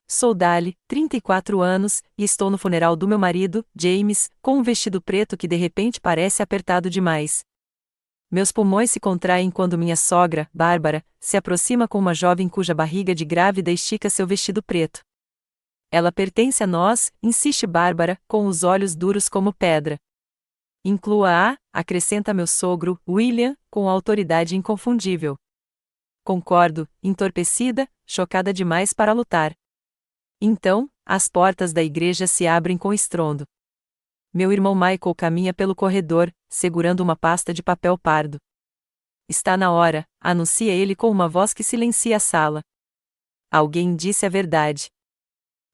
sou Dali, 34 anos, e estou no funeral do meu marido, James, com um vestido preto que de repente parece apertado demais. Meus pulmões se contraem quando minha sogra, Bárbara, se aproxima com uma jovem cuja barriga de grávida estica seu vestido preto. Ela pertence a nós, insiste Bárbara, com os olhos duros como pedra. Inclua-a, acrescenta meu sogro, William, com autoridade inconfundível. Concordo, entorpecida, chocada demais para lutar. Então, as portas da igreja se abrem com estrondo. Meu irmão Michael caminha pelo corredor, segurando uma pasta de papel pardo. Está na hora, anuncia ele com uma voz que silencia a sala. Alguém disse a verdade.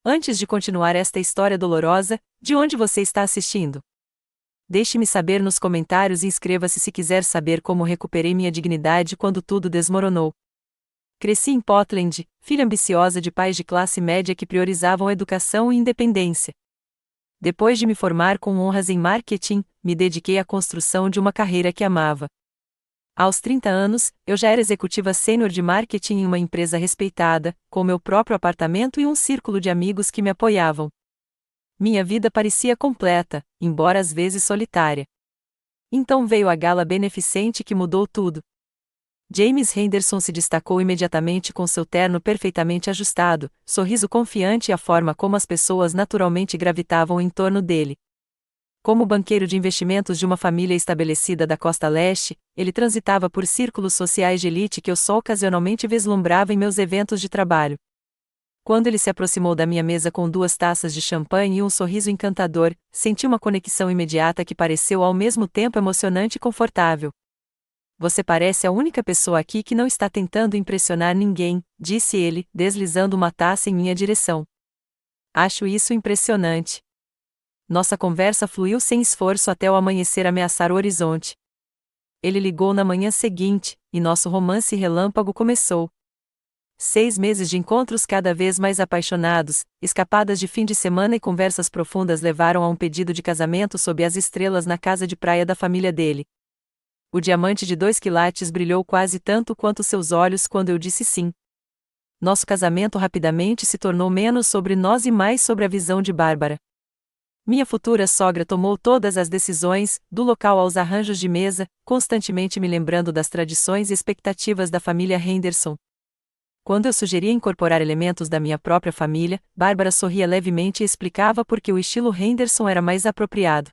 Antes de continuar esta história dolorosa, de onde você está assistindo? Deixe-me saber nos comentários e inscreva-se se quiser saber como recuperei minha dignidade quando tudo desmoronou. Cresci em Portland, filha ambiciosa de pais de classe média que priorizavam educação e independência. Depois de me formar com honras em marketing, me dediquei à construção de uma carreira que amava. Aos 30 anos, eu já era executiva sênior de marketing em uma empresa respeitada, com meu próprio apartamento e um círculo de amigos que me apoiavam. Minha vida parecia completa, embora às vezes solitária. Então veio a gala beneficente que mudou tudo. James Henderson se destacou imediatamente com seu terno perfeitamente ajustado, sorriso confiante e a forma como as pessoas naturalmente gravitavam em torno dele. Como banqueiro de investimentos de uma família estabelecida da Costa Leste, ele transitava por círculos sociais de elite que eu só ocasionalmente vislumbrava em meus eventos de trabalho. Quando ele se aproximou da minha mesa com 2 taças de champanhe e um sorriso encantador, senti uma conexão imediata que pareceu ao mesmo tempo emocionante e confortável. Você parece a única pessoa aqui que não está tentando impressionar ninguém, disse ele, deslizando uma taça em minha direção. Acho isso impressionante. Nossa conversa fluiu sem esforço até o amanhecer ameaçar o horizonte. Ele ligou na manhã seguinte, e nosso romance relâmpago começou. 6 meses de encontros cada vez mais apaixonados, escapadas de fim de semana e conversas profundas levaram a um pedido de casamento sob as estrelas na casa de praia da família dele. O diamante de 2 quilates brilhou quase tanto quanto seus olhos quando eu disse sim. Nosso casamento rapidamente se tornou menos sobre nós e mais sobre a visão de Bárbara. Minha futura sogra tomou todas as decisões, do local aos arranjos de mesa, constantemente me lembrando das tradições e expectativas da família Henderson. Quando eu sugeria incorporar elementos da minha própria família, Bárbara sorria levemente e explicava por que o estilo Henderson era mais apropriado.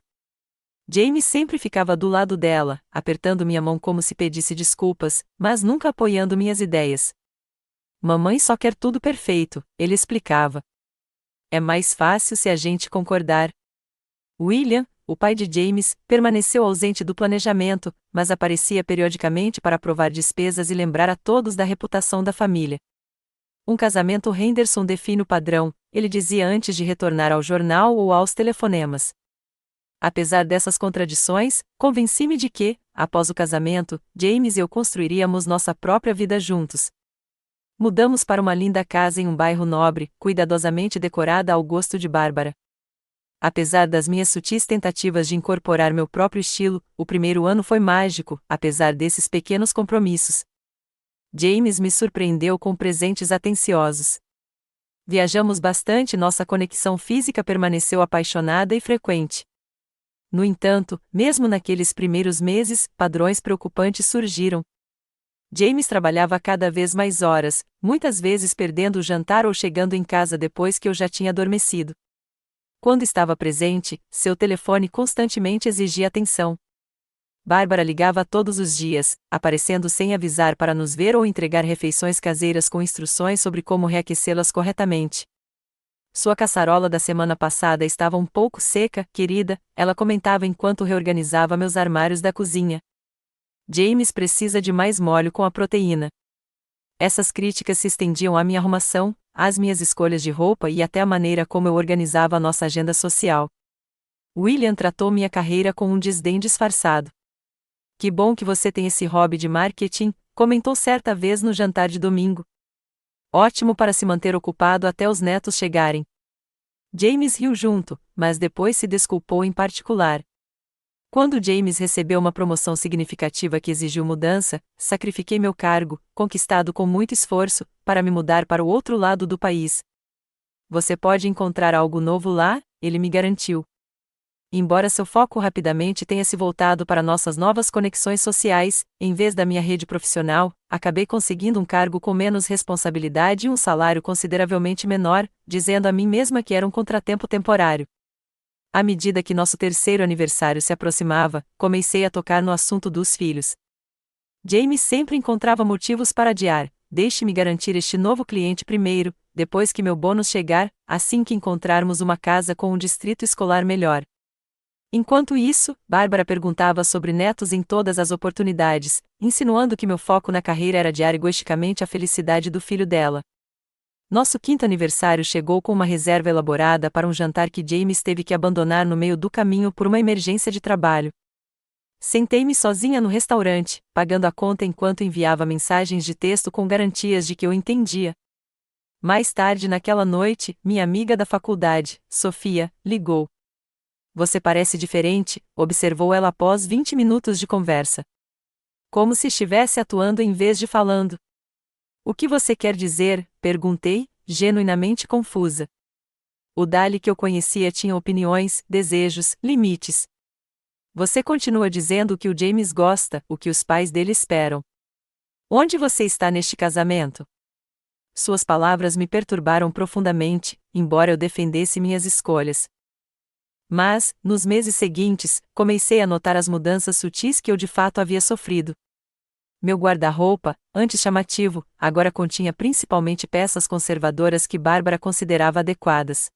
James sempre ficava do lado dela, apertando minha mão como se pedisse desculpas, mas nunca apoiando minhas ideias. Mamãe só quer tudo perfeito, ele explicava. É mais fácil se a gente concordar. William, o pai de James, permaneceu ausente do planejamento, mas aparecia periodicamente para aprovar despesas e lembrar a todos da reputação da família. Um casamento Henderson define o padrão, ele dizia antes de retornar ao jornal ou aos telefonemas. Apesar dessas contradições, convenci-me de que, após o casamento, James e eu construiríamos nossa própria vida juntos. Mudamos para uma linda casa em um bairro nobre, cuidadosamente decorada ao gosto de Bárbara. Apesar das minhas sutis tentativas de incorporar meu próprio estilo, o primeiro ano foi mágico, apesar desses pequenos compromissos. James me surpreendeu com presentes atenciosos. Viajamos bastante e nossa conexão física permaneceu apaixonada e frequente. No entanto, mesmo naqueles primeiros meses, padrões preocupantes surgiram. James trabalhava cada vez mais horas, muitas vezes perdendo o jantar ou chegando em casa depois que eu já tinha adormecido. Quando estava presente, seu telefone constantemente exigia atenção. Bárbara ligava todos os dias, aparecendo sem avisar para nos ver ou entregar refeições caseiras com instruções sobre como reaquecê-las corretamente. Sua caçarola da semana passada estava um pouco seca, querida, ela comentava enquanto reorganizava meus armários da cozinha. James precisa de mais molho com a proteína. Essas críticas se estendiam à minha arrumação, às minhas escolhas de roupa e até à maneira como eu organizava a nossa agenda social. William tratou minha carreira com um desdém disfarçado. Que bom que você tem esse hobby de marketing, comentou certa vez no jantar de domingo. Ótimo para se manter ocupado até os netos chegarem. James riu junto, mas depois se desculpou em particular. Quando James recebeu uma promoção significativa que exigiu mudança, sacrifiquei meu cargo, conquistado com muito esforço, para me mudar para o outro lado do país. Você pode encontrar algo novo lá, ele me garantiu. Embora seu foco rapidamente tenha se voltado para nossas novas conexões sociais, em vez da minha rede profissional, acabei conseguindo um cargo com menos responsabilidade e um salário consideravelmente menor, dizendo a mim mesma que era um contratempo temporário. À medida que nosso terceiro aniversário se aproximava, comecei a tocar no assunto dos filhos. James sempre encontrava motivos para adiar. Deixe-me garantir este novo cliente primeiro, depois que meu bônus chegar, assim que encontrarmos uma casa com um distrito escolar melhor. Enquanto isso, Bárbara perguntava sobre netos em todas as oportunidades, insinuando que meu foco na carreira era adiar egoisticamente a felicidade do filho dela. Nosso quinto aniversário chegou com uma reserva elaborada para um jantar que James teve que abandonar no meio do caminho por uma emergência de trabalho. Sentei-me sozinha no restaurante, pagando a conta enquanto enviava mensagens de texto com garantias de que eu entendia. Mais tarde naquela noite, minha amiga da faculdade, Sofia, ligou. Você parece diferente, observou ela após 20 minutos de conversa. Como se estivesse atuando em vez de falando. O que você quer dizer? Perguntei, genuinamente confusa. O Dali que eu conhecia tinha opiniões, desejos, limites. Você continua dizendo o que o James gosta, o que os pais dele esperam. Onde você está neste casamento? Suas palavras me perturbaram profundamente, embora eu defendesse minhas escolhas. Mas, nos meses seguintes, comecei a notar as mudanças sutis que eu de fato havia sofrido. Meu guarda-roupa, antes chamativo, agora continha principalmente peças conservadoras que Bárbara considerava adequadas.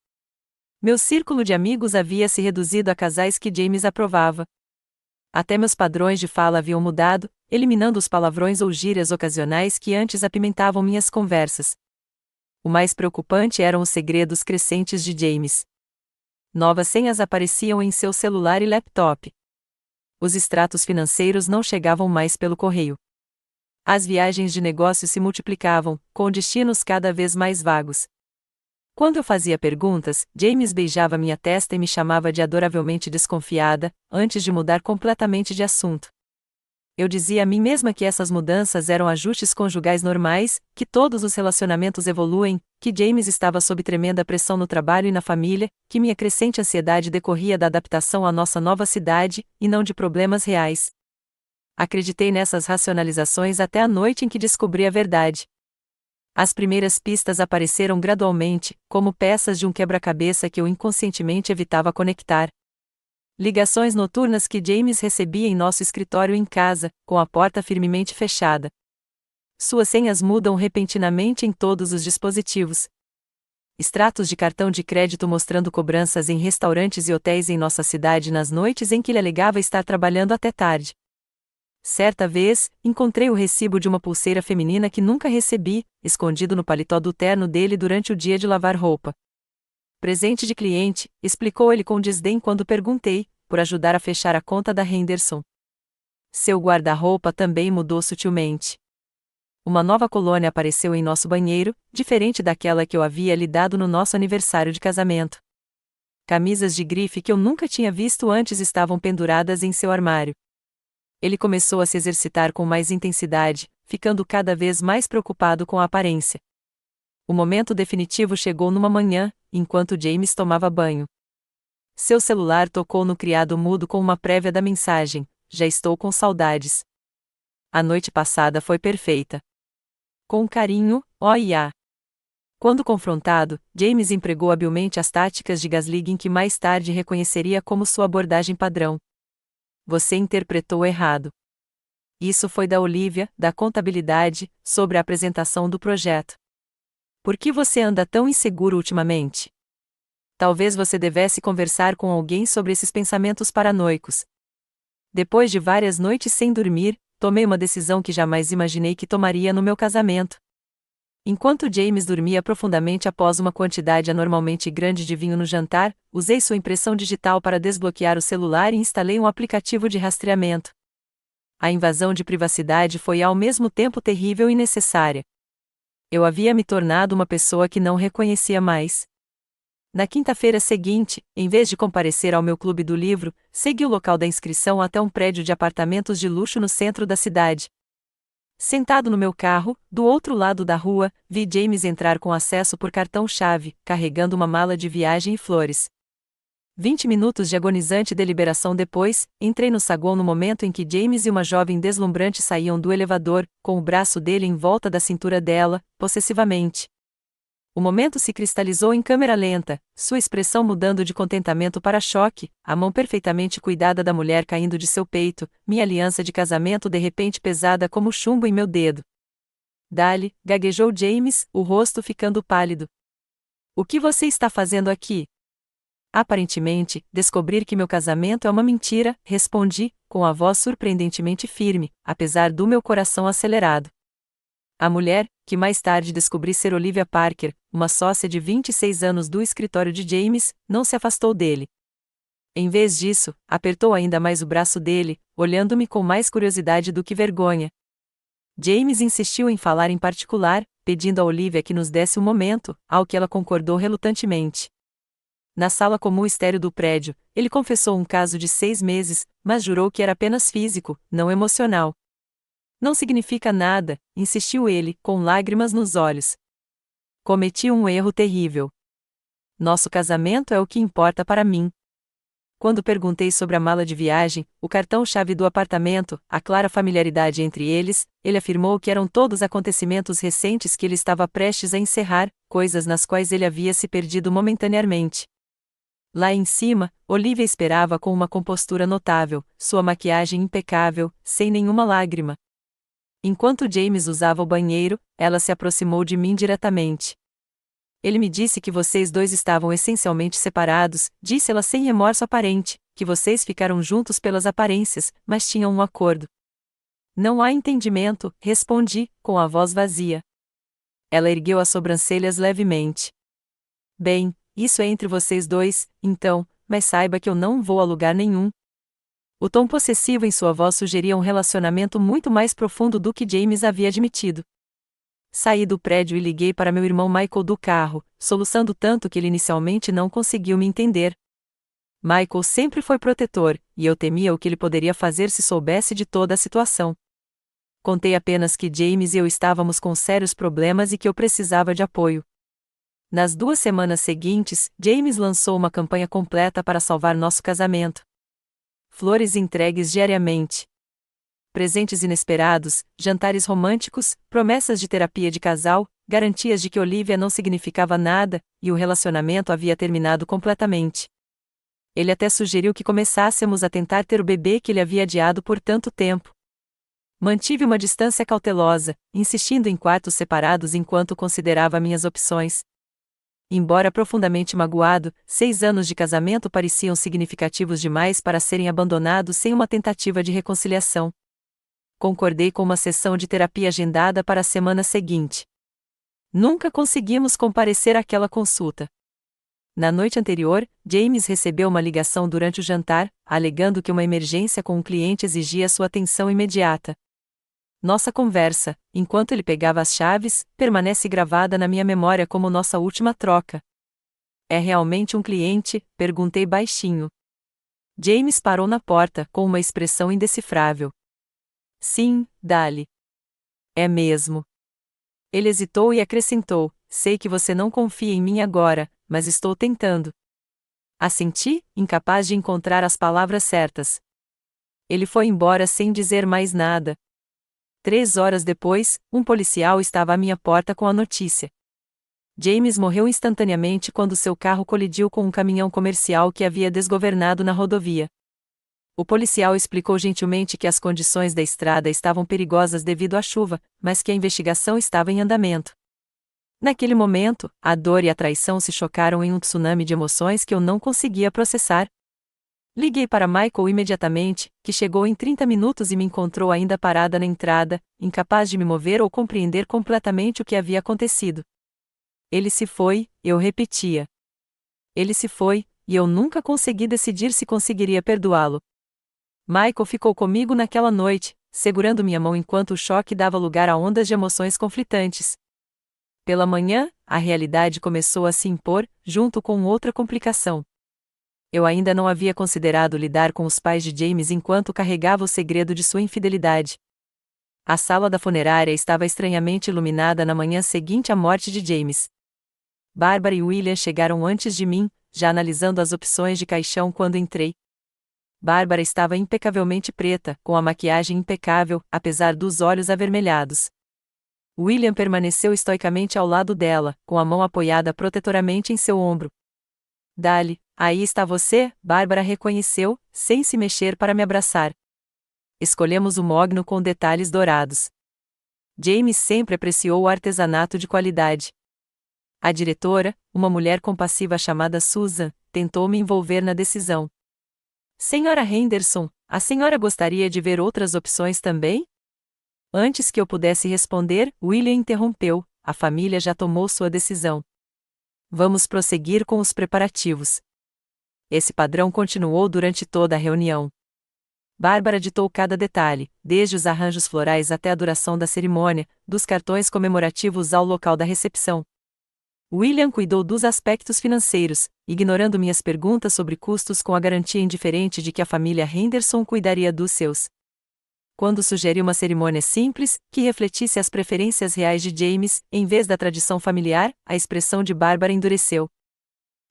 Meu círculo de amigos havia se reduzido a casais que James aprovava. Até meus padrões de fala haviam mudado, eliminando os palavrões ou gírias ocasionais que antes apimentavam minhas conversas. O mais preocupante eram os segredos crescentes de James. Novas senhas apareciam em seu celular e laptop. Os extratos financeiros não chegavam mais pelo correio. As viagens de negócio se multiplicavam, com destinos cada vez mais vagos. Quando eu fazia perguntas, James beijava minha testa e me chamava de adoravelmente desconfiada, antes de mudar completamente de assunto. Eu dizia a mim mesma que essas mudanças eram ajustes conjugais normais, que todos os relacionamentos evoluem, que James estava sob tremenda pressão no trabalho e na família, que minha crescente ansiedade decorria da adaptação à nossa nova cidade, e não de problemas reais. Acreditei nessas racionalizações até a noite em que descobri a verdade. As primeiras pistas apareceram gradualmente, como peças de um quebra-cabeça que eu inconscientemente evitava conectar. Ligações noturnas que James recebia em nosso escritório em casa, com a porta firmemente fechada. Suas senhas mudam repentinamente em todos os dispositivos. Extratos de cartão de crédito mostrando cobranças em restaurantes e hotéis em nossa cidade nas noites em que ele alegava estar trabalhando até tarde. Certa vez, encontrei o recibo de uma pulseira feminina que nunca recebi, escondido no paletó do terno dele durante o dia de lavar roupa. Presente de cliente, explicou ele com desdém quando perguntei, por ajudar a fechar a conta da Henderson. Seu guarda-roupa também mudou sutilmente. Uma nova colônia apareceu em nosso banheiro, diferente daquela que eu havia lhe dado no nosso aniversário de casamento. Camisas de grife que eu nunca tinha visto antes estavam penduradas em seu armário. Ele começou a se exercitar com mais intensidade, ficando cada vez mais preocupado com a aparência. O momento definitivo chegou numa manhã, enquanto James tomava banho. Seu celular tocou no criado mudo com uma prévia da mensagem: já estou com saudades. A noite passada foi perfeita. Com carinho, O.I.A. Quando confrontado, James empregou habilmente as táticas de gaslighting que mais tarde reconheceria como sua abordagem padrão. Você interpretou errado. Isso foi da Olivia, da contabilidade, sobre a apresentação do projeto. Por que você anda tão inseguro ultimamente? Talvez você devesse conversar com alguém sobre esses pensamentos paranoicos. Depois de várias noites sem dormir, tomei uma decisão que jamais imaginei que tomaria no meu casamento. Enquanto James dormia profundamente após uma quantidade anormalmente grande de vinho no jantar, usei sua impressão digital para desbloquear o celular e instalei um aplicativo de rastreamento. A invasão de privacidade foi ao mesmo tempo terrível e necessária. Eu havia me tornado uma pessoa que não reconhecia mais. Na quinta-feira seguinte, em vez de comparecer ao meu clube do livro, segui o local da inscrição até um prédio de apartamentos de luxo no centro da cidade. Sentado no meu carro, do outro lado da rua, vi James entrar com acesso por cartão-chave, carregando uma mala de viagem e flores. 20 minutos de agonizante deliberação depois, entrei no saguão no momento em que James e uma jovem deslumbrante saíam do elevador, com o braço dele em volta da cintura dela, possessivamente. O momento se cristalizou em câmera lenta, sua expressão mudando de contentamento para choque, a mão perfeitamente cuidada da mulher caindo de seu peito, minha aliança de casamento de repente pesada como chumbo em meu dedo. Dali, gaguejou James, o rosto ficando pálido. O que você está fazendo aqui? Aparentemente, descobrir que meu casamento é uma mentira, respondi, com a voz surpreendentemente firme, apesar do meu coração acelerado. A mulher, que mais tarde descobri ser Olivia Parker, uma sócia de 26 anos do escritório de James, não se afastou dele. Em vez disso, apertou ainda mais o braço dele, olhando-me com mais curiosidade do que vergonha. James insistiu em falar em particular, pedindo a Olivia que nos desse um momento, ao que ela concordou relutantemente. Na sala comum estéril do prédio, ele confessou um caso de 6 meses, mas jurou que era apenas físico, não emocional. Não significa nada, insistiu ele, com lágrimas nos olhos. Cometi um erro terrível. Nosso casamento é o que importa para mim. Quando perguntei sobre a mala de viagem, o cartão-chave do apartamento, a clara familiaridade entre eles, ele afirmou que eram todos acontecimentos recentes que ele estava prestes a encerrar, coisas nas quais ele havia se perdido momentaneamente. Lá em cima, Olivia esperava com uma compostura notável, sua maquiagem impecável, sem nenhuma lágrima. Enquanto James usava o banheiro, ela se aproximou de mim diretamente. Ele me disse que vocês dois estavam essencialmente separados, disse ela sem remorso aparente, que vocês ficaram juntos pelas aparências, mas tinham um acordo. Não há entendimento, respondi, com a voz vazia. Ela ergueu as sobrancelhas levemente. Bem, isso é entre vocês dois, então, mas saiba que eu não vou a lugar nenhum. O tom possessivo em sua voz sugeria um relacionamento muito mais profundo do que James havia admitido. Saí do prédio e liguei para meu irmão Michael do carro, soluçando tanto que ele inicialmente não conseguiu me entender. Michael sempre foi protetor, e eu temia o que ele poderia fazer se soubesse de toda a situação. Contei apenas que James e eu estávamos com sérios problemas e que eu precisava de apoio. Nas 2 semanas seguintes, James lançou uma campanha completa para salvar nosso casamento. Flores entregues diariamente. Presentes inesperados, jantares românticos, promessas de terapia de casal, garantias de que Olivia não significava nada, e o relacionamento havia terminado completamente. Ele até sugeriu que começássemos a tentar ter o bebê que ele havia adiado por tanto tempo. Mantive uma distância cautelosa, insistindo em quartos separados enquanto considerava minhas opções. Embora profundamente magoado, 6 anos de casamento pareciam significativos demais para serem abandonados sem uma tentativa de reconciliação. Concordei com uma sessão de terapia agendada para a semana seguinte. Nunca conseguimos comparecer àquela consulta. Na noite anterior, James recebeu uma ligação durante o jantar, alegando que uma emergência com um cliente exigia sua atenção imediata. Nossa conversa, enquanto ele pegava as chaves, permanece gravada na minha memória como nossa última troca. É realmente um cliente? Perguntei baixinho. James parou na porta, com uma expressão indecifrável. Sim, Dali. É mesmo. Ele hesitou e acrescentou: sei que você não confia em mim agora, mas estou tentando. Assenti, incapaz de encontrar as palavras certas. Ele foi embora sem dizer mais nada. 3 horas depois, um policial estava à minha porta com a notícia. James morreu instantaneamente quando seu carro colidiu com um caminhão comercial que havia desgovernado na rodovia. O policial explicou gentilmente que as condições da estrada estavam perigosas devido à chuva, mas que a investigação estava em andamento. Naquele momento, a dor e a traição se chocaram em um tsunami de emoções que eu não conseguia processar. Liguei para Michael imediatamente, que chegou em 30 minutos e me encontrou ainda parada na entrada, incapaz de me mover ou compreender completamente o que havia acontecido. Ele se foi, eu repetia. Ele se foi, e eu nunca consegui decidir se conseguiria perdoá-lo. Michael ficou comigo naquela noite, segurando minha mão enquanto o choque dava lugar a ondas de emoções conflitantes. Pela manhã, a realidade começou a se impor, junto com outra complicação. Eu ainda não havia considerado lidar com os pais de James enquanto carregava o segredo de sua infidelidade. A sala da funerária estava estranhamente iluminada na manhã seguinte à morte de James. Bárbara e William chegaram antes de mim, já analisando as opções de caixão quando entrei. Bárbara estava impecavelmente preta, com a maquiagem impecável, apesar dos olhos avermelhados. William permaneceu estoicamente ao lado dela, com a mão apoiada protetoramente em seu ombro. Dali, aí está você, Bárbara reconheceu, sem se mexer para me abraçar. Escolhemos o mogno com detalhes dourados. James sempre apreciou o artesanato de qualidade. A diretora, uma mulher compassiva chamada Susan, tentou me envolver na decisão. Senhora Henderson, a senhora gostaria de ver outras opções também? Antes que eu pudesse responder, William interrompeu, a família já tomou sua decisão. Vamos prosseguir com os preparativos. Esse padrão continuou durante toda a reunião. Bárbara ditou cada detalhe, desde os arranjos florais até a duração da cerimônia, dos cartões comemorativos ao local da recepção. William cuidou dos aspectos financeiros, ignorando minhas perguntas sobre custos com a garantia indiferente de que a família Henderson cuidaria dos seus. Quando sugeri uma cerimônia simples, que refletisse as preferências reais de James, em vez da tradição familiar, a expressão de Bárbara endureceu.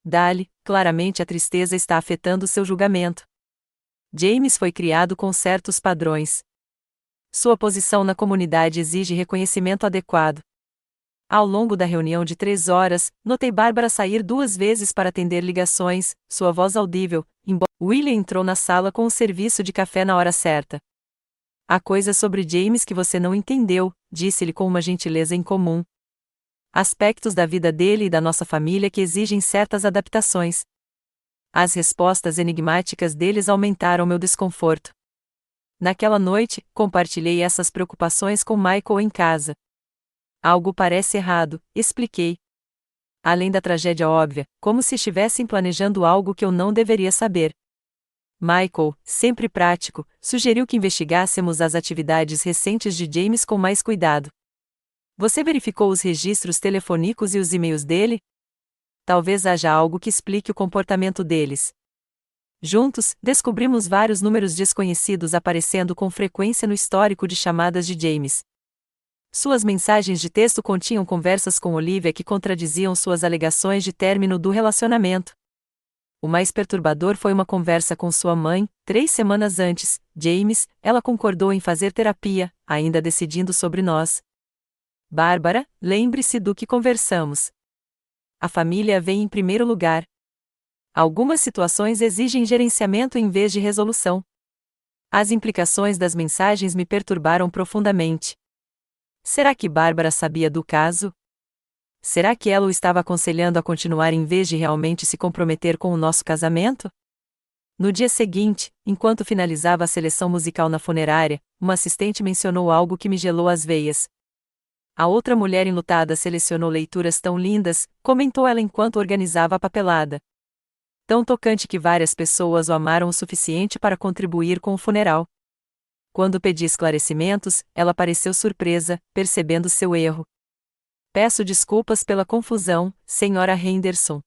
Dali, claramente a tristeza está afetando seu julgamento. James foi criado com certos padrões. Sua posição na comunidade exige reconhecimento adequado. Ao longo da reunião de 3 horas, notei Bárbara sair 2 vezes para atender ligações, sua voz audível, embora William entrou na sala com o serviço de café na hora certa. Há coisas sobre James que você não entendeu, disse-lhe com uma gentileza incomum. Aspectos da vida dele e da nossa família que exigem certas adaptações. As respostas enigmáticas deles aumentaram meu desconforto. Naquela noite, compartilhei essas preocupações com Michael em casa. Algo parece errado, expliquei. Além da tragédia óbvia, como se estivessem planejando algo que eu não deveria saber. Michael, sempre prático, sugeriu que investigássemos as atividades recentes de James com mais cuidado. Você verificou os registros telefônicos e os e-mails dele? Talvez haja algo que explique o comportamento deles. Juntos, descobrimos vários números desconhecidos aparecendo com frequência no histórico de chamadas de James. Suas mensagens de texto continham conversas com Olivia que contradiziam suas alegações de término do relacionamento. O mais perturbador foi uma conversa com sua mãe, 3 semanas antes. James, ela concordou em fazer terapia, ainda decidindo sobre nós. Bárbara, lembre-se do que conversamos. A família vem em primeiro lugar. Algumas situações exigem gerenciamento em vez de resolução. As implicações das mensagens me perturbaram profundamente. Será que Bárbara sabia do caso? Será que ela o estava aconselhando a continuar em vez de realmente se comprometer com o nosso casamento? No dia seguinte, enquanto finalizava a seleção musical na funerária, uma assistente mencionou algo que me gelou as veias. A outra mulher enlutada selecionou leituras tão lindas, comentou ela enquanto organizava a papelada. Tão tocante que várias pessoas o amaram o suficiente para contribuir com o funeral. Quando pedi esclarecimentos, ela pareceu surpresa, percebendo seu erro. Peço desculpas pela confusão, senhora Henderson.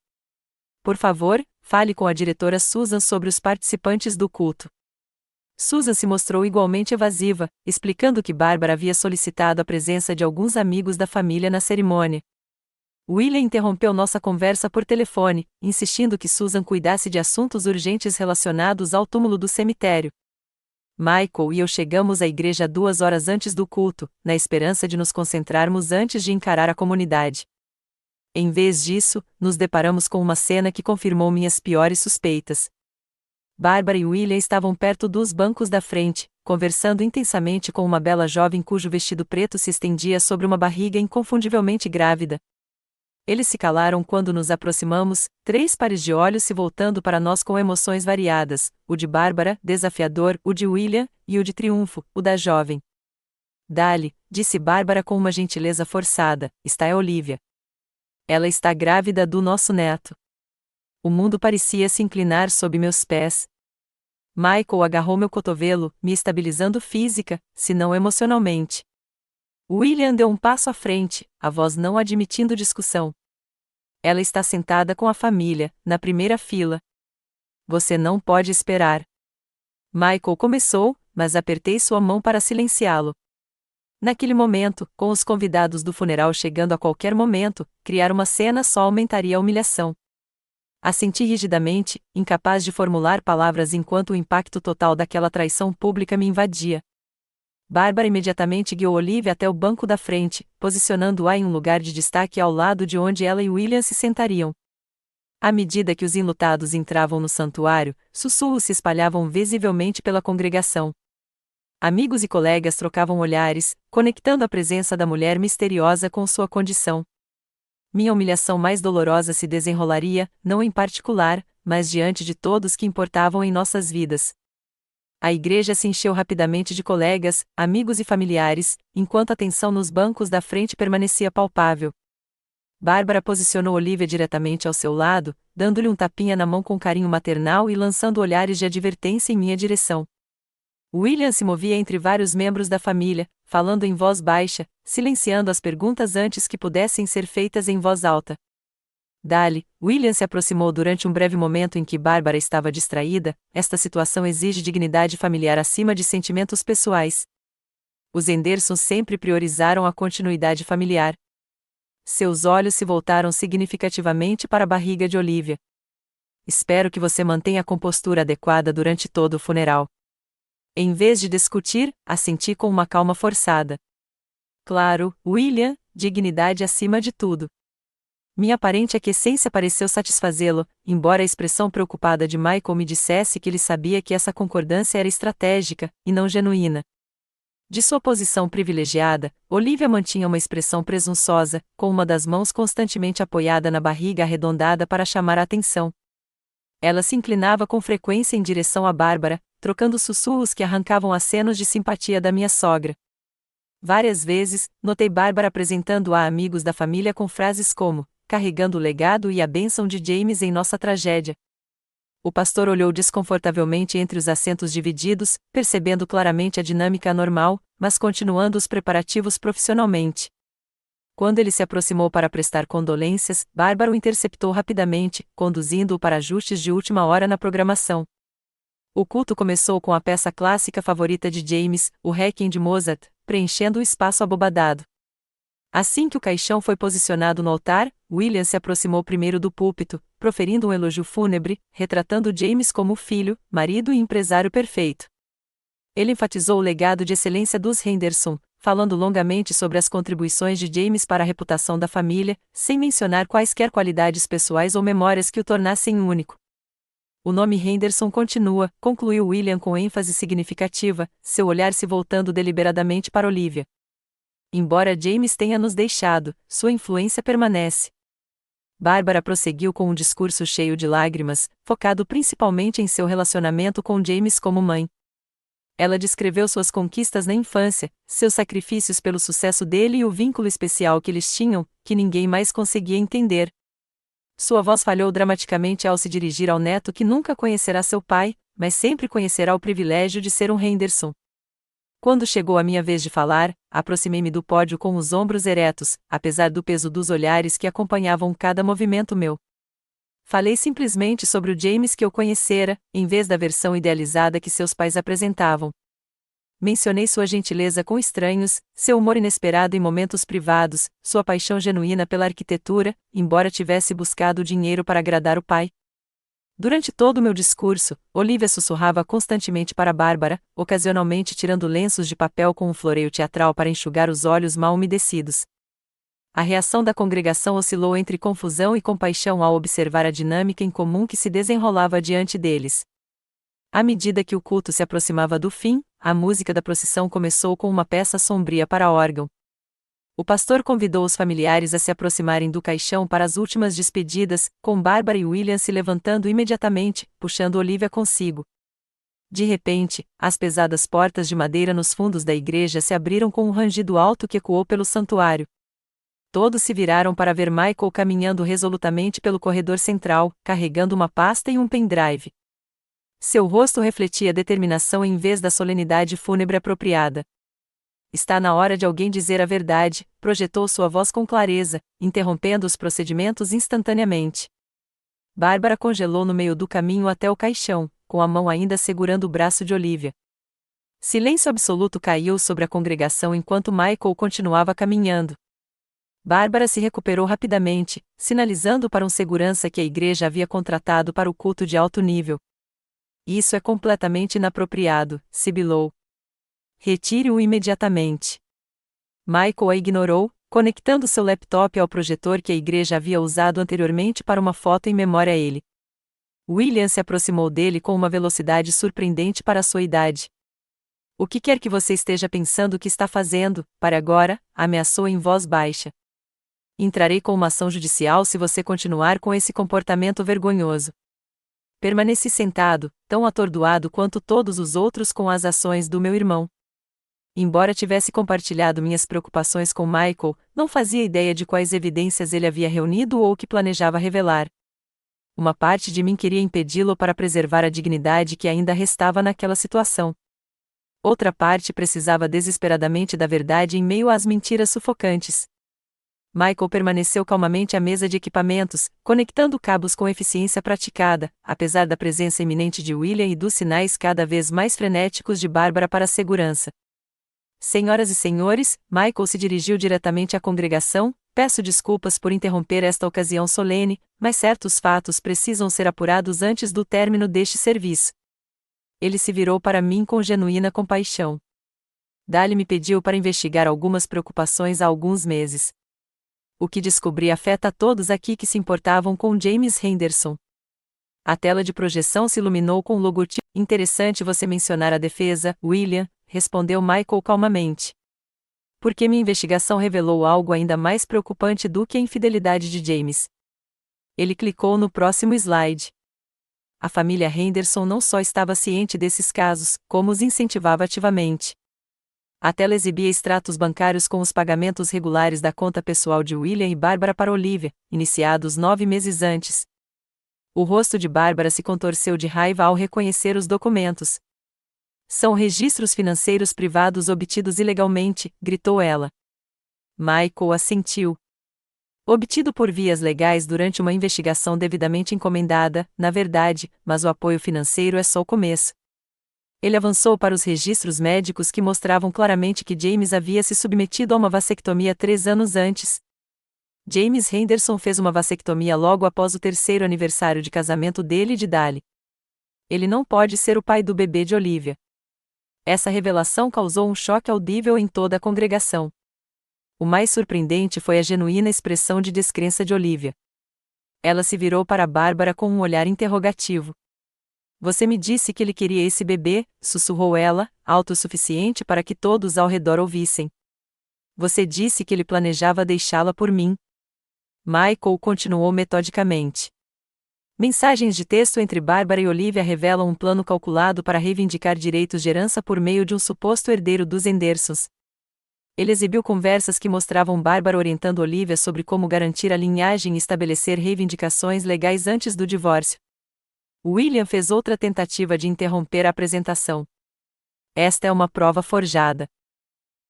Por favor, fale com a diretora Susan sobre os participantes do culto. Susan se mostrou igualmente evasiva, explicando que Bárbara havia solicitado a presença de alguns amigos da família na cerimônia. William interrompeu nossa conversa por telefone, insistindo que Susan cuidasse de assuntos urgentes relacionados ao túmulo do cemitério. Michael e eu chegamos à igreja 2 horas antes do culto, na esperança de nos concentrarmos antes de encarar a comunidade. Em vez disso, nos deparamos com uma cena que confirmou minhas piores suspeitas. Bárbara e William estavam perto dos bancos da frente, conversando intensamente com uma bela jovem cujo vestido preto se estendia sobre uma barriga inconfundivelmente grávida. Eles se calaram quando nos aproximamos, 3 pares de olhos se voltando para nós com emoções variadas, o de Bárbara, desafiador, o de William, e o de triunfo, o da jovem. Dali, disse Bárbara com uma gentileza forçada, está a Olivia. Ela está grávida do nosso neto. O mundo parecia se inclinar sob meus pés. Michael agarrou meu cotovelo, me estabilizando física, se não emocionalmente. William deu um passo à frente, a voz não admitindo discussão. Ela está sentada com a família, na primeira fila. Você não pode esperar. Michael começou, mas apertei sua mão para silenciá-lo. Naquele momento, com os convidados do funeral chegando a qualquer momento, criar uma cena só aumentaria a humilhação. Assenti rigidamente, incapaz de formular palavras enquanto o impacto total daquela traição pública me invadia. Bárbara imediatamente guiou Olivia até o banco da frente, posicionando-a em um lugar de destaque ao lado de onde ela e William se sentariam. À medida que os enlutados entravam no santuário, sussurros se espalhavam visivelmente pela congregação. Amigos e colegas trocavam olhares, conectando a presença da mulher misteriosa com sua condição. Minha humilhação mais dolorosa se desenrolaria, não em particular, mas diante de todos que importavam em nossas vidas. A igreja se encheu rapidamente de colegas, amigos e familiares, enquanto a tensão nos bancos da frente permanecia palpável. Bárbara posicionou Olivia diretamente ao seu lado, dando-lhe um tapinha na mão com carinho maternal e lançando olhares de advertência em minha direção. William se movia entre vários membros da família, falando em voz baixa, silenciando as perguntas antes que pudessem ser feitas em voz alta. Dali, William se aproximou durante um breve momento em que Bárbara estava distraída. Esta situação exige dignidade familiar acima de sentimentos pessoais. Os Hendersons sempre priorizaram a continuidade familiar. Seus olhos se voltaram significativamente para a barriga de Olivia. Espero que você mantenha a compostura adequada durante todo o funeral. Em vez de discutir, assenti com uma calma forçada. Claro, William, dignidade acima de tudo. Minha aparente aquiescência pareceu satisfazê-lo, embora a expressão preocupada de Michael me dissesse que ele sabia que essa concordância era estratégica, e não genuína. De sua posição privilegiada, Olivia mantinha uma expressão presunçosa, com uma das mãos constantemente apoiada na barriga arredondada para chamar a atenção. Ela se inclinava com frequência em direção a Bárbara, trocando sussurros que arrancavam acenos de simpatia da minha sogra. Várias vezes, notei Bárbara apresentando-a a amigos da família com frases como, carregando o legado e a bênção de James em nossa tragédia. O pastor olhou desconfortavelmente entre os assentos divididos, percebendo claramente a dinâmica anormal, mas continuando os preparativos profissionalmente. Quando ele se aproximou para prestar condolências, Bárbara o interceptou rapidamente, conduzindo-o para ajustes de última hora na programação. O culto começou com a peça clássica favorita de James, o Requiem de Mozart, preenchendo o espaço abobadado. Assim que o caixão foi posicionado no altar, William se aproximou primeiro do púlpito, proferindo um elogio fúnebre, retratando James como filho, marido e empresário perfeito. Ele enfatizou o legado de excelência dos Henderson, falando longamente sobre as contribuições de James para a reputação da família, sem mencionar quaisquer qualidades pessoais ou memórias que o tornassem único. O nome Henderson continua, concluiu William com ênfase significativa, seu olhar se voltando deliberadamente para Olivia. Embora James tenha nos deixado, sua influência permanece. Bárbara prosseguiu com um discurso cheio de lágrimas, focado principalmente em seu relacionamento com James como mãe. Ela descreveu suas conquistas na infância, seus sacrifícios pelo sucesso dele e o vínculo especial que eles tinham, que ninguém mais conseguia entender. Sua voz falhou dramaticamente ao se dirigir ao neto que nunca conhecerá seu pai, mas sempre conhecerá o privilégio de ser um Henderson. Quando chegou a minha vez de falar, aproximei-me do pódio com os ombros eretos, apesar do peso dos olhares que acompanhavam cada movimento meu. Falei simplesmente sobre o James que eu conhecera, em vez da versão idealizada que seus pais apresentavam. Mencionei sua gentileza com estranhos, seu humor inesperado em momentos privados, sua paixão genuína pela arquitetura, embora tivesse buscado dinheiro para agradar o pai. Durante todo o meu discurso, Olivia sussurrava constantemente para Bárbara, ocasionalmente tirando lenços de papel com um floreio teatral para enxugar os olhos mal umedecidos. A reação da congregação oscilou entre confusão e compaixão ao observar a dinâmica em comum que se desenrolava diante deles. À medida que o culto se aproximava do fim, a música da procissão começou com uma peça sombria para órgão. O pastor convidou os familiares a se aproximarem do caixão para as últimas despedidas, com Bárbara e William se levantando imediatamente, puxando Olivia consigo. De repente, as pesadas portas de madeira nos fundos da igreja se abriram com um rangido alto que ecoou pelo santuário. Todos se viraram para ver Michael caminhando resolutamente pelo corredor central, carregando uma pasta e um pendrive. Seu rosto refletia determinação em vez da solenidade fúnebre apropriada. Está na hora de alguém dizer a verdade, projetou sua voz com clareza, interrompendo os procedimentos instantaneamente. Bárbara congelou no meio do caminho até o caixão, com a mão ainda segurando o braço de Olivia. Silêncio absoluto caiu sobre a congregação enquanto Michael continuava caminhando. Bárbara se recuperou rapidamente, sinalizando para um segurança que a igreja havia contratado para o culto de alto nível. Isso é completamente inapropriado, sibilou. Retire-o imediatamente. Michael a ignorou, conectando seu laptop ao projetor que a igreja havia usado anteriormente para uma foto em memória a ele. William se aproximou dele com uma velocidade surpreendente para a sua idade. O que quer que você esteja pensando que está fazendo, para agora, ameaçou em voz baixa. Entrarei com uma ação judicial se você continuar com esse comportamento vergonhoso. Permaneci sentado, tão atordoado quanto todos os outros com as ações do meu irmão. Embora tivesse compartilhado minhas preocupações com Michael, não fazia ideia de quais evidências ele havia reunido ou o que planejava revelar. Uma parte de mim queria impedi-lo para preservar a dignidade que ainda restava naquela situação. Outra parte precisava desesperadamente da verdade em meio às mentiras sufocantes. Michael permaneceu calmamente à mesa de equipamentos, conectando cabos com eficiência praticada, apesar da presença iminente de William e dos sinais cada vez mais frenéticos de Bárbara para a segurança. Senhoras e senhores, Michael se dirigiu diretamente à congregação. Peço desculpas por interromper esta ocasião solene, mas certos fatos precisam ser apurados antes do término deste serviço. Ele se virou para mim com genuína compaixão. Dali me pediu para investigar algumas preocupações há alguns meses. O que descobri afeta a todos aqui que se importavam com James Henderson. A tela de projeção se iluminou com o logotipo. Interessante você mencionar a defesa, William, respondeu Michael calmamente. Porque minha investigação revelou algo ainda mais preocupante do que a infidelidade de James. Ele clicou no próximo slide. A família Henderson não só estava ciente desses casos, como os incentivava ativamente. A tela exibia extratos bancários com os pagamentos regulares da conta pessoal de William e Bárbara para Olivia, iniciados 9 meses antes. O rosto de Bárbara se contorceu de raiva ao reconhecer os documentos. São registros financeiros privados obtidos ilegalmente, gritou ela. Michael assentiu. Obtido por vias legais durante uma investigação devidamente encomendada, na verdade, mas o apoio financeiro é só o começo. Ele avançou para os registros médicos que mostravam claramente que James havia se submetido a uma vasectomia 3 anos antes. James Henderson fez uma vasectomia logo após o 3º aniversário de casamento dele e de Dali. Ele não pode ser o pai do bebê de Olivia. Essa revelação causou um choque audível em toda a congregação. O mais surpreendente foi a genuína expressão de descrença de Olivia. Ela se virou para Bárbara com um olhar interrogativo. Você me disse que ele queria esse bebê, sussurrou ela, alto o suficiente para que todos ao redor ouvissem. Você disse que ele planejava deixá-la por mim. Michael continuou metodicamente. Mensagens de texto entre Bárbara e Olivia revelam um plano calculado para reivindicar direitos de herança por meio de um suposto herdeiro dos Hendersons. Ele exibiu conversas que mostravam Bárbara orientando Olivia sobre como garantir a linhagem e estabelecer reivindicações legais antes do divórcio. William fez outra tentativa de interromper a apresentação. Esta é uma prova forjada.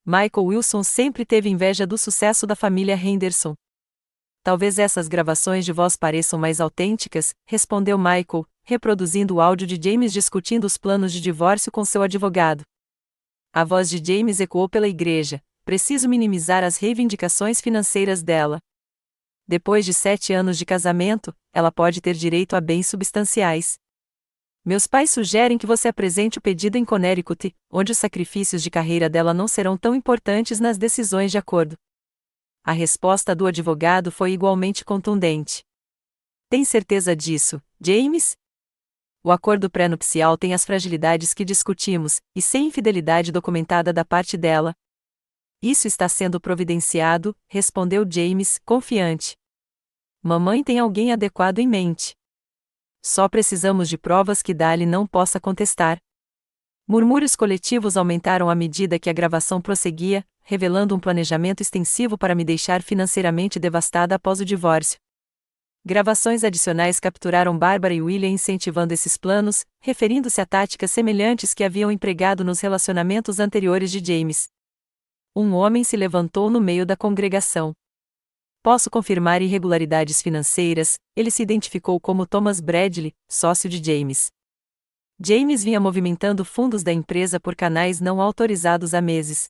Michael Wilson sempre teve inveja do sucesso da família Henderson. Talvez essas gravações de voz pareçam mais autênticas, respondeu Michael, reproduzindo o áudio de James discutindo os planos de divórcio com seu advogado. A voz de James ecoou pela igreja. Preciso minimizar as reivindicações financeiras dela. Depois de 7 anos de casamento, ela pode ter direito a bens substanciais. Meus pais sugerem que você apresente o pedido em Connecticut, onde os sacrifícios de carreira dela não serão tão importantes nas decisões de acordo. A resposta do advogado foi igualmente contundente. Tem certeza disso, James? O acordo pré-nupcial tem as fragilidades que discutimos, e sem infidelidade documentada da parte dela. Isso está sendo providenciado, respondeu James, confiante. Mamãe tem alguém adequado em mente. Só precisamos de provas que Dali não possa contestar. Murmúrios coletivos aumentaram à medida que a gravação prosseguia, revelando um planejamento extensivo para me deixar financeiramente devastada após o divórcio. Gravações adicionais capturaram Bárbara e William incentivando esses planos, referindo-se a táticas semelhantes que haviam empregado nos relacionamentos anteriores de James. Um homem se levantou no meio da congregação. Posso confirmar irregularidades financeiras. Ele se identificou como Thomas Bradley, sócio de James. James vinha movimentando fundos da empresa por canais não autorizados há meses.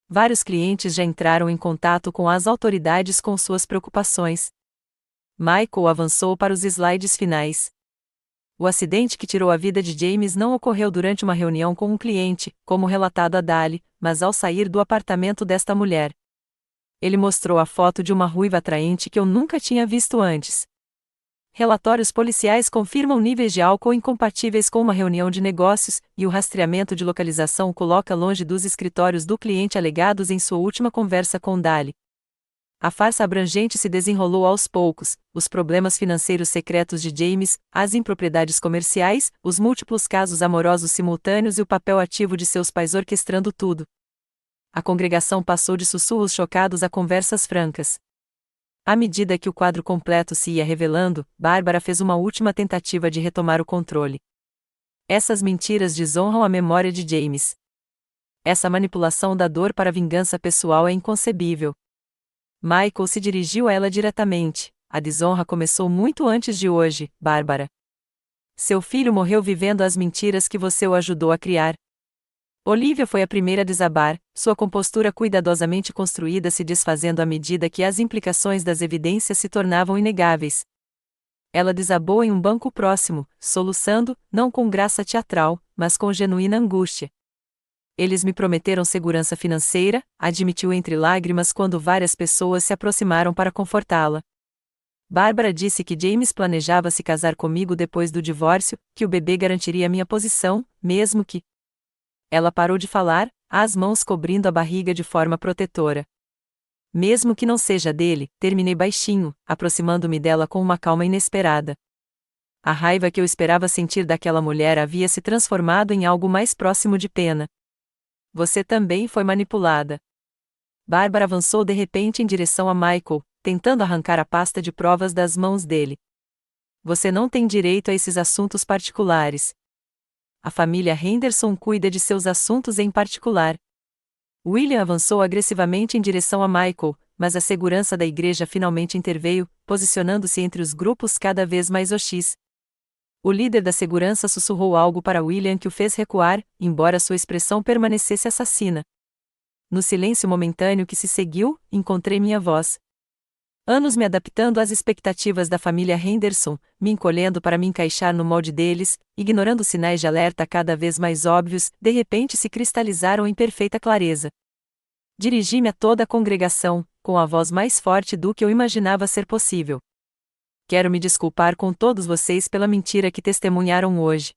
Vários clientes já entraram em contato com as autoridades com suas preocupações. Michael avançou para os slides finais. O acidente que tirou a vida de James não ocorreu durante uma reunião com um cliente, como relatado a Dali, mas ao sair do apartamento desta mulher. Ele mostrou a foto de uma ruiva atraente que eu nunca tinha visto antes. Relatórios policiais confirmam níveis de álcool incompatíveis com uma reunião de negócios, e o rastreamento de localização o coloca longe dos escritórios do cliente alegados em sua última conversa com Dali. A farsa abrangente se desenrolou aos poucos: os problemas financeiros secretos de James, as impropriedades comerciais, os múltiplos casos amorosos simultâneos e o papel ativo de seus pais orquestrando tudo. A congregação passou de sussurros chocados a conversas francas. À medida que o quadro completo se ia revelando, Bárbara fez uma última tentativa de retomar o controle. Essas mentiras desonram a memória de James. Essa manipulação da dor para vingança pessoal é inconcebível. Michael se dirigiu a ela diretamente. A desonra começou muito antes de hoje, Bárbara. Seu filho morreu vivendo as mentiras que você o ajudou a criar. Olivia foi a primeira a desabar, sua compostura cuidadosamente construída se desfazendo à medida que as implicações das evidências se tornavam inegáveis. Ela desabou em um banco próximo, soluçando, não com graça teatral, mas com genuína angústia. Eles me prometeram segurança financeira, admitiu entre lágrimas quando várias pessoas se aproximaram para confortá-la. Bárbara disse que James planejava se casar comigo depois do divórcio, que o bebê garantiria minha posição, mesmo que... Ela parou de falar, as mãos cobrindo a barriga de forma protetora. Mesmo que não seja dele, terminei baixinho, aproximando-me dela com uma calma inesperada. A raiva que eu esperava sentir daquela mulher havia se transformado em algo mais próximo de pena. Você também foi manipulada. Bárbara avançou de repente em direção a Michael, tentando arrancar a pasta de provas das mãos dele. Você não tem direito a esses assuntos particulares. A família Henderson cuida de seus assuntos em particular. William avançou agressivamente em direção a Michael, mas a segurança da igreja finalmente interveio, posicionando-se entre os grupos cada vez mais hostis. O líder da segurança sussurrou algo para William que o fez recuar, embora sua expressão permanecesse assassina. No silêncio momentâneo que se seguiu, encontrei minha voz. Anos me adaptando às expectativas da família Henderson, me encolhendo para me encaixar no molde deles, ignorando sinais de alerta cada vez mais óbvios, de repente se cristalizaram em perfeita clareza. Dirigi-me a toda a congregação, com a voz mais forte do que eu imaginava ser possível. Quero me desculpar com todos vocês pela mentira que testemunharam hoje.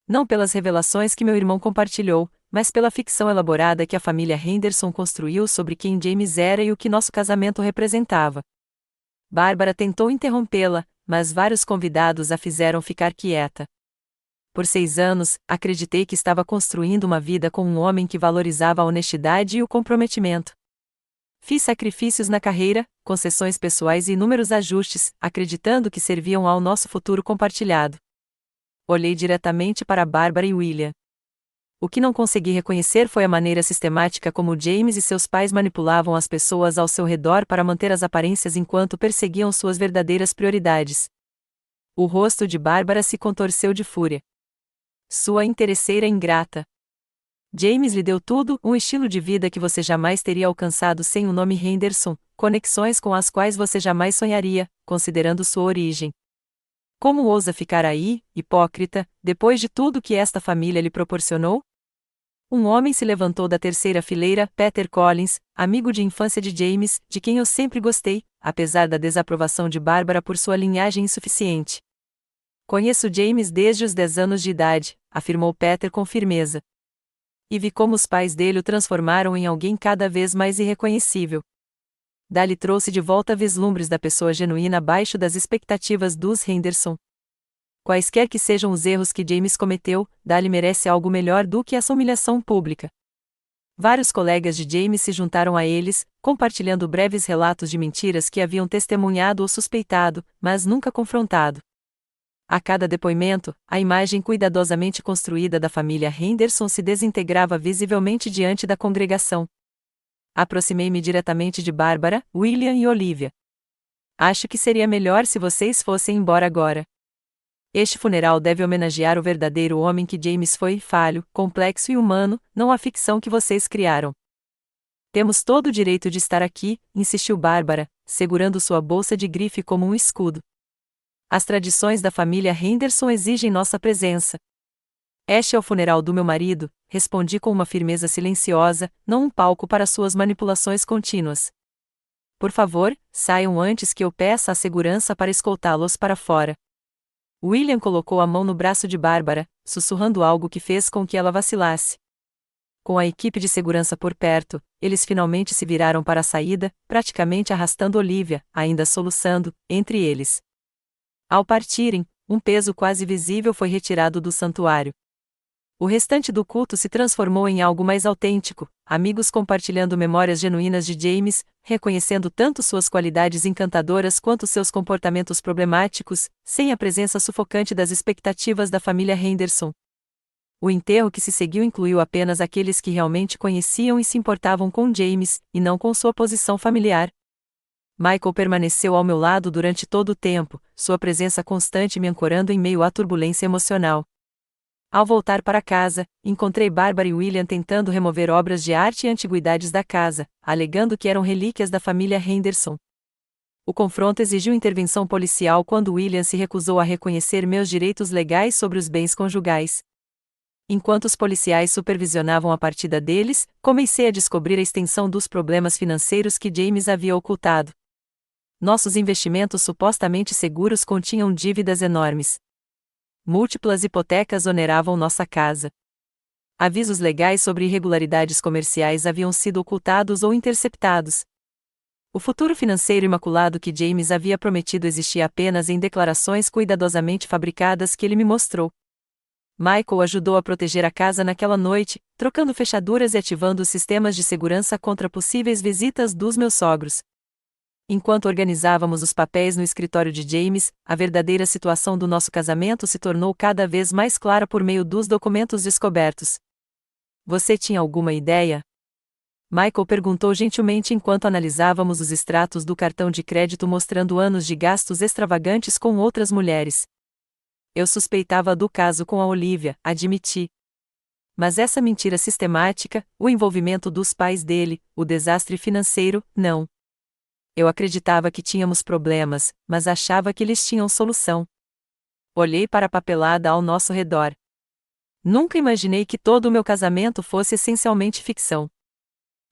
Não pelas revelações que meu irmão compartilhou, mas pela ficção elaborada que a família Henderson construiu sobre quem James era e o que nosso casamento representava. Bárbara tentou interrompê-la, mas vários convidados a fizeram ficar quieta. Por 6 anos, acreditei que estava construindo uma vida com um homem que valorizava a honestidade e o comprometimento. Fiz sacrifícios na carreira, concessões pessoais e inúmeros ajustes, acreditando que serviam ao nosso futuro compartilhado. Olhei diretamente para Bárbara e William. O que não consegui reconhecer foi a maneira sistemática como James e seus pais manipulavam as pessoas ao seu redor para manter as aparências enquanto perseguiam suas verdadeiras prioridades. O rosto de Bárbara se contorceu de fúria. Sua interesseira ingrata. James lhe deu tudo, um estilo de vida que você jamais teria alcançado sem o nome Henderson, conexões com as quais você jamais sonharia, considerando sua origem. Como ousa ficar aí, hipócrita, depois de tudo que esta família lhe proporcionou? Um homem se levantou da terceira fileira, Peter Collins, amigo de infância de James, de quem eu sempre gostei, apesar da desaprovação de Bárbara por sua linhagem insuficiente. Conheço James desde os 10 anos de idade, afirmou Peter com firmeza. E vi como os pais dele o transformaram em alguém cada vez mais irreconhecível. Dali trouxe de volta vislumbres da pessoa genuína abaixo das expectativas dos Henderson. Quaisquer que sejam os erros que James cometeu, Dali merece algo melhor do que essa humilhação pública. Vários colegas de James se juntaram a eles, compartilhando breves relatos de mentiras que haviam testemunhado ou suspeitado, mas nunca confrontado. A cada depoimento, a imagem cuidadosamente construída da família Henderson se desintegrava visivelmente diante da congregação. Aproximei-me diretamente de Bárbara, William e Olivia. Acho que seria melhor se vocês fossem embora agora. Este funeral deve homenagear o verdadeiro homem que James foi: falho, complexo e humano, não a ficção que vocês criaram. Temos todo o direito de estar aqui, insistiu Bárbara, segurando sua bolsa de grife como um escudo. As tradições da família Henderson exigem nossa presença. Este é o funeral do meu marido, respondi com uma firmeza silenciosa, não um palco para suas manipulações contínuas. Por favor, saiam antes que eu peça a segurança para escoltá-los para fora. William colocou a mão no braço de Bárbara, sussurrando algo que fez com que ela vacilasse. Com a equipe de segurança por perto, eles finalmente se viraram para a saída, praticamente arrastando Olivia, ainda soluçando, entre eles. Ao partirem, um peso quase visível foi retirado do santuário. O restante do culto se transformou em algo mais autêntico, amigos compartilhando memórias genuínas de James, reconhecendo tanto suas qualidades encantadoras quanto seus comportamentos problemáticos, sem a presença sufocante das expectativas da família Henderson. O enterro que se seguiu incluiu apenas aqueles que realmente conheciam e se importavam com James, e não com sua posição familiar. Michael permaneceu ao meu lado durante todo o tempo, sua presença constante me ancorando em meio à turbulência emocional. Ao voltar para casa, encontrei Bárbara e William tentando remover obras de arte e antiguidades da casa, alegando que eram relíquias da família Henderson. O confronto exigiu intervenção policial quando William se recusou a reconhecer meus direitos legais sobre os bens conjugais. Enquanto os policiais supervisionavam a partida deles, comecei a descobrir a extensão dos problemas financeiros que James havia ocultado. Nossos investimentos supostamente seguros continham dívidas enormes. Múltiplas hipotecas oneravam nossa casa. Avisos legais sobre irregularidades comerciais haviam sido ocultados ou interceptados. O futuro financeiro imaculado que James havia prometido existia apenas em declarações cuidadosamente fabricadas que ele me mostrou. Michael ajudou a proteger a casa naquela noite, trocando fechaduras e ativando os sistemas de segurança contra possíveis visitas dos meus sogros. Enquanto organizávamos os papéis no escritório de James, a verdadeira situação do nosso casamento se tornou cada vez mais clara por meio dos documentos descobertos. Você tinha alguma ideia? Michael perguntou gentilmente enquanto analisávamos os extratos do cartão de crédito mostrando anos de gastos extravagantes com outras mulheres. Eu suspeitava do caso com a Olivia, admiti. Mas essa mentira sistemática, o envolvimento dos pais dele, o desastre financeiro, não. Eu acreditava que tínhamos problemas, mas achava que eles tinham solução. Olhei para a papelada ao nosso redor. Nunca imaginei que todo o meu casamento fosse essencialmente ficção.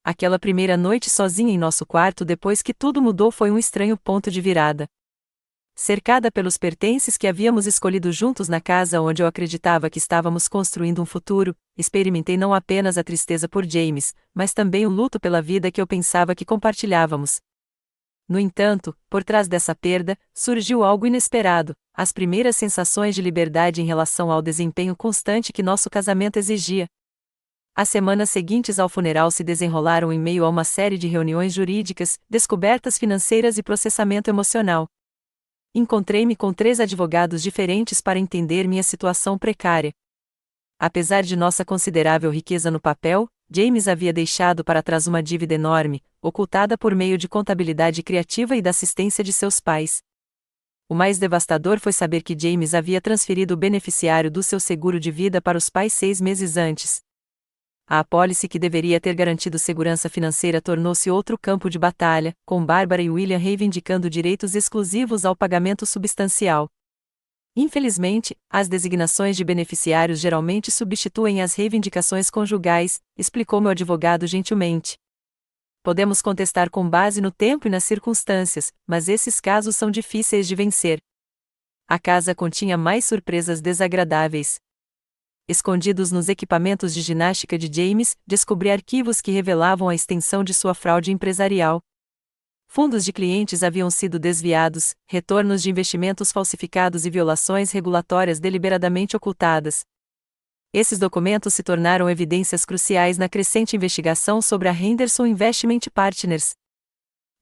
Aquela primeira noite sozinha em nosso quarto depois que tudo mudou foi um estranho ponto de virada. Cercada pelos pertences que havíamos escolhido juntos na casa onde eu acreditava que estávamos construindo um futuro, experimentei não apenas a tristeza por James, mas também o luto pela vida que eu pensava que compartilhávamos. No entanto, por trás dessa perda, surgiu algo inesperado, as primeiras sensações de liberdade em relação ao desempenho constante que nosso casamento exigia. As semanas seguintes ao funeral se desenrolaram em meio a uma série de reuniões jurídicas, descobertas financeiras e processamento emocional. Encontrei-me com 3 advogados diferentes para entender minha situação precária. Apesar de nossa considerável riqueza no papel, James havia deixado para trás uma dívida enorme, ocultada por meio de contabilidade criativa e da assistência de seus pais. O mais devastador foi saber que James havia transferido o beneficiário do seu seguro de vida para os pais 6 meses antes. A apólice que deveria ter garantido segurança financeira tornou-se outro campo de batalha, com Bárbara e William reivindicando direitos exclusivos ao pagamento substancial. Infelizmente, as designações de beneficiários geralmente substituem as reivindicações conjugais, explicou meu advogado gentilmente. Podemos contestar com base no tempo e nas circunstâncias, mas esses casos são difíceis de vencer. A casa continha mais surpresas desagradáveis. Escondidos nos equipamentos de ginástica de James, descobri arquivos que revelavam a extensão de sua fraude empresarial. Fundos de clientes haviam sido desviados, retornos de investimentos falsificados e violações regulatórias deliberadamente ocultadas. Esses documentos se tornaram evidências cruciais na crescente investigação sobre a Henderson Investment Partners.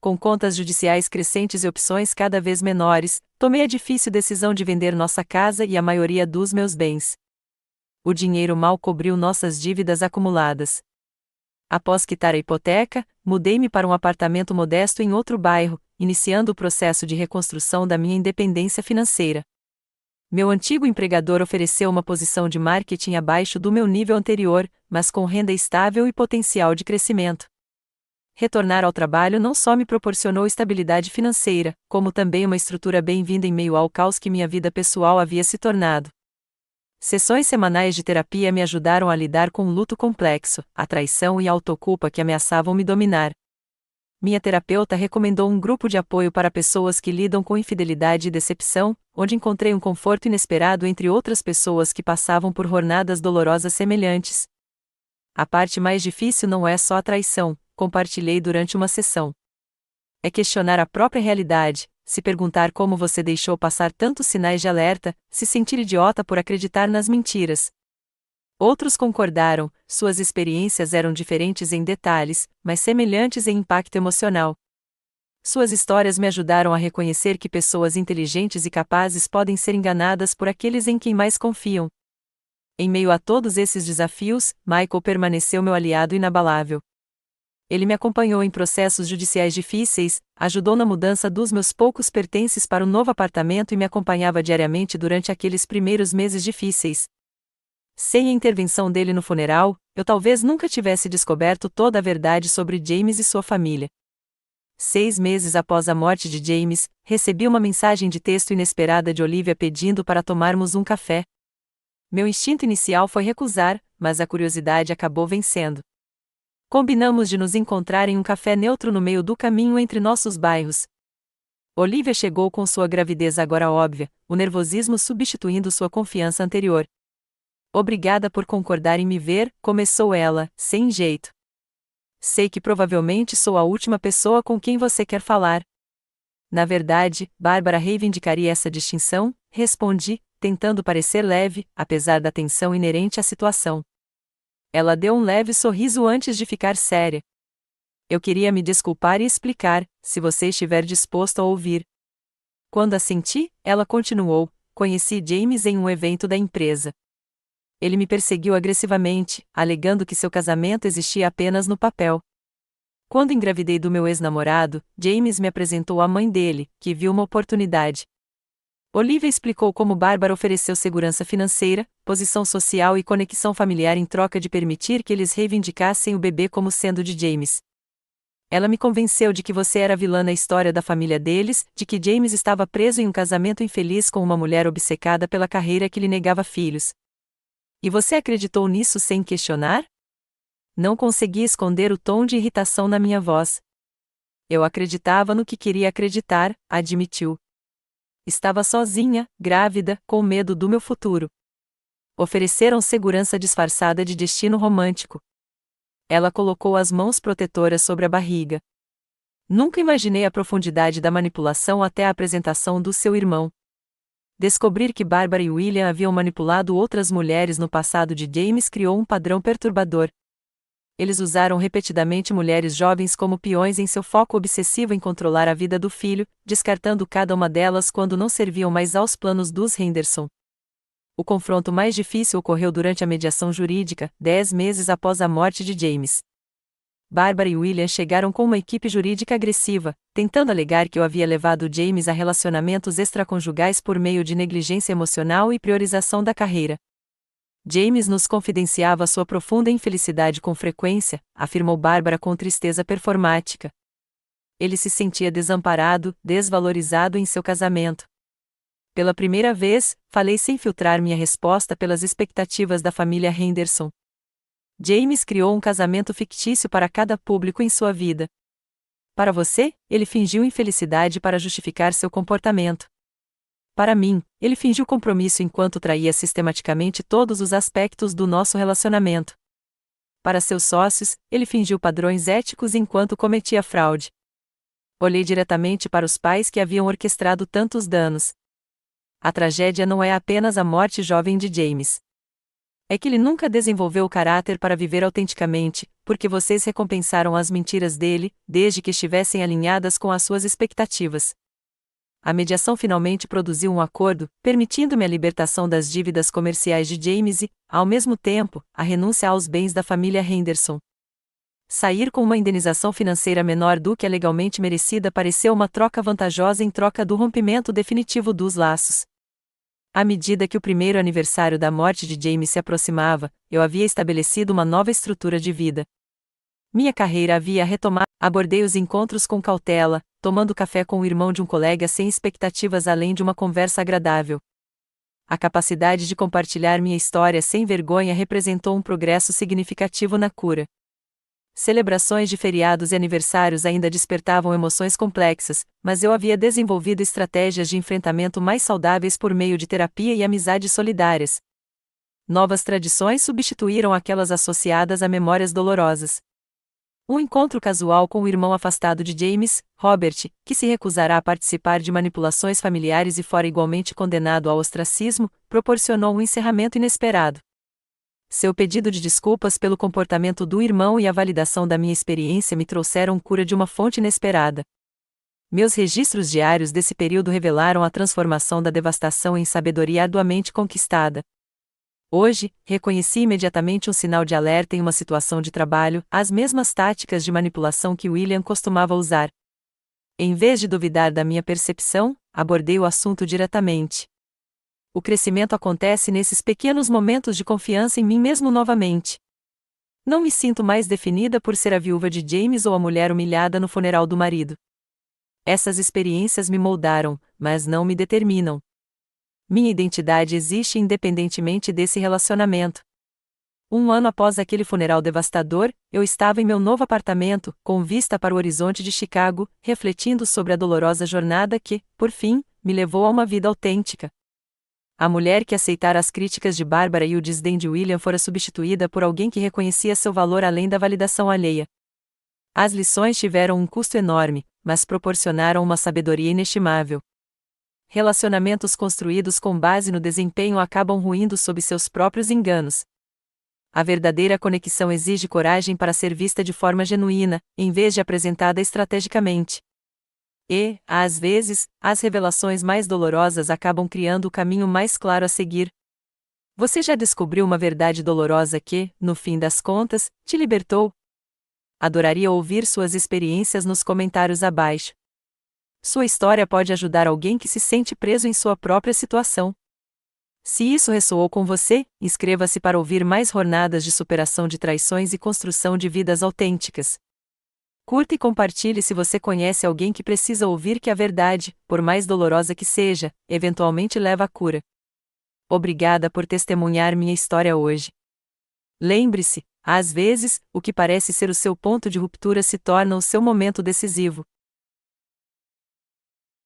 Com contas judiciais crescentes e opções cada vez menores, tomei a difícil decisão de vender nossa casa e a maioria dos meus bens. O dinheiro mal cobriu nossas dívidas acumuladas. Após quitar a hipoteca, mudei-me para um apartamento modesto em outro bairro, iniciando o processo de reconstrução da minha independência financeira. Meu antigo empregador ofereceu uma posição de marketing abaixo do meu nível anterior, mas com renda estável e potencial de crescimento. Retornar ao trabalho não só me proporcionou estabilidade financeira, como também uma estrutura bem-vinda em meio ao caos que minha vida pessoal havia se tornado. Sessões semanais de terapia me ajudaram a lidar com um luto complexo, a traição e a autoculpa que ameaçavam me dominar. Minha terapeuta recomendou um grupo de apoio para pessoas que lidam com infidelidade e decepção, onde encontrei um conforto inesperado entre outras pessoas que passavam por jornadas dolorosas semelhantes. A parte mais difícil não é só a traição, compartilhei durante uma sessão. É questionar a própria realidade, se perguntar como você deixou passar tantos sinais de alerta, se sentir idiota por acreditar nas mentiras. Outros concordaram, suas experiências eram diferentes em detalhes, mas semelhantes em impacto emocional. Suas histórias me ajudaram a reconhecer que pessoas inteligentes e capazes podem ser enganadas por aqueles em quem mais confiam. Em meio a todos esses desafios, Michael permaneceu meu aliado inabalável. Ele me acompanhou em processos judiciais difíceis, ajudou na mudança dos meus poucos pertences para o novo apartamento e me acompanhava diariamente durante aqueles primeiros meses difíceis. Sem a intervenção dele no funeral, eu talvez nunca tivesse descoberto toda a verdade sobre James e sua família. 6 meses após a morte de James, recebi uma mensagem de texto inesperada de Olivia pedindo para tomarmos um café. Meu instinto inicial foi recusar, mas a curiosidade acabou vencendo. Combinamos de nos encontrar em um café neutro no meio do caminho entre nossos bairros. Olivia chegou com sua gravidez agora óbvia, o nervosismo substituindo sua confiança anterior. Obrigada por concordar em me ver, começou ela, sem jeito. Sei que provavelmente sou a última pessoa com quem você quer falar. Na verdade, Bárbara reivindicaria essa distinção, respondi, tentando parecer leve, apesar da tensão inerente à situação. Ela deu um leve sorriso antes de ficar séria. Eu queria me desculpar e explicar, se você estiver disposto a ouvir. Quando assenti, ela continuou, conheci James em um evento da empresa. Ele me perseguiu agressivamente, alegando que seu casamento existia apenas no papel. Quando engravidei do meu ex-namorado, James me apresentou à mãe dele, que viu uma oportunidade. Olivia explicou como Bárbara ofereceu segurança financeira, posição social e conexão familiar em troca de permitir que eles reivindicassem o bebê como sendo de James. Ela me convenceu de que você era vilã na história da família deles, de que James estava preso em um casamento infeliz com uma mulher obcecada pela carreira que lhe negava filhos. E você acreditou nisso sem questionar? Não consegui esconder o tom de irritação na minha voz. Eu acreditava no que queria acreditar, admitiu. Estava sozinha, grávida, com medo do meu futuro. Ofereceram segurança disfarçada de destino romântico. Ela colocou as mãos protetoras sobre a barriga. Nunca imaginei a profundidade da manipulação até a apresentação do seu irmão. Descobrir que Bárbara e William haviam manipulado outras mulheres no passado de James criou um padrão perturbador. Eles usaram repetidamente mulheres jovens como peões em seu foco obsessivo em controlar a vida do filho, descartando cada uma delas quando não serviam mais aos planos dos Henderson. O confronto mais difícil ocorreu durante a mediação jurídica, 10 meses após a morte de James. Bárbara e William chegaram com uma equipe jurídica agressiva, tentando alegar que eu havia levado James a relacionamentos extraconjugais por meio de negligência emocional e priorização da carreira. James nos confidenciava sua profunda infelicidade com frequência, afirmou Bárbara com tristeza performática. Ele se sentia desamparado, desvalorizado em seu casamento. Pela primeira vez, falei sem filtrar minha resposta pelas expectativas da família Henderson. James criou um casamento fictício para cada público em sua vida. Para você, ele fingiu infelicidade para justificar seu comportamento. Para mim, ele fingiu compromisso enquanto traía sistematicamente todos os aspectos do nosso relacionamento. Para seus sócios, ele fingiu padrões éticos enquanto cometia fraude. Olhei diretamente para os pais que haviam orquestrado tantos danos. A tragédia não é apenas a morte jovem de James. É que ele nunca desenvolveu o caráter para viver autenticamente, porque vocês recompensaram as mentiras dele, desde que estivessem alinhadas com as suas expectativas. A mediação finalmente produziu um acordo, permitindo-me a libertação das dívidas comerciais de James e, ao mesmo tempo, a renúncia aos bens da família Henderson. Sair com uma indenização financeira menor do que a legalmente merecida pareceu uma troca vantajosa em troca do rompimento definitivo dos laços. À medida que o primeiro aniversário da morte de James se aproximava, eu havia estabelecido uma nova estrutura de vida. Minha carreira havia retomado. Abordei os encontros com cautela, tomando café com o irmão de um colega sem expectativas além de uma conversa agradável. A capacidade de compartilhar minha história sem vergonha representou um progresso significativo na cura. Celebrações de feriados e aniversários ainda despertavam emoções complexas, mas eu havia desenvolvido estratégias de enfrentamento mais saudáveis por meio de terapia e amizades solidárias. Novas tradições substituíram aquelas associadas a memórias dolorosas. Um encontro casual com o irmão afastado de James, Robert, que se recusará a participar de manipulações familiares e fora igualmente condenado ao ostracismo, proporcionou um encerramento inesperado. Seu pedido de desculpas pelo comportamento do irmão e a validação da minha experiência me trouxeram cura de uma fonte inesperada. Meus registros diários desse período revelaram a transformação da devastação em sabedoria arduamente conquistada. Hoje, reconheci imediatamente um sinal de alerta em uma situação de trabalho, as mesmas táticas de manipulação que William costumava usar. Em vez de duvidar da minha percepção, abordei o assunto diretamente. O crescimento acontece nesses pequenos momentos de confiança em mim mesmo novamente. Não me sinto mais definida por ser a viúva de James ou a mulher humilhada no funeral do marido. Essas experiências me moldaram, mas não me determinam. Minha identidade existe independentemente desse relacionamento. Um ano após aquele funeral devastador, eu estava em meu novo apartamento, com vista para o horizonte de Chicago, refletindo sobre a dolorosa jornada que, por fim, me levou a uma vida autêntica. A mulher que aceitara as críticas de Bárbara e o desdém de William fora substituída por alguém que reconhecia seu valor além da validação alheia. As lições tiveram um custo enorme, mas proporcionaram uma sabedoria inestimável. Relacionamentos construídos com base no desempenho acabam ruindo sob seus próprios enganos. A verdadeira conexão exige coragem para ser vista de forma genuína, em vez de apresentada estrategicamente. E, às vezes, as revelações mais dolorosas acabam criando o caminho mais claro a seguir. Você já descobriu uma verdade dolorosa que, no fim das contas, te libertou? Adoraria ouvir suas experiências nos comentários abaixo. Sua história pode ajudar alguém que se sente preso em sua própria situação. Se isso ressoou com você, inscreva-se para ouvir mais jornadas de superação de traições e construção de vidas autênticas. Curta e compartilhe se você conhece alguém que precisa ouvir que a verdade, por mais dolorosa que seja, eventualmente leva à cura. Obrigada por testemunhar minha história hoje. Lembre-se, às vezes, o que parece ser o seu ponto de ruptura se torna o seu momento decisivo.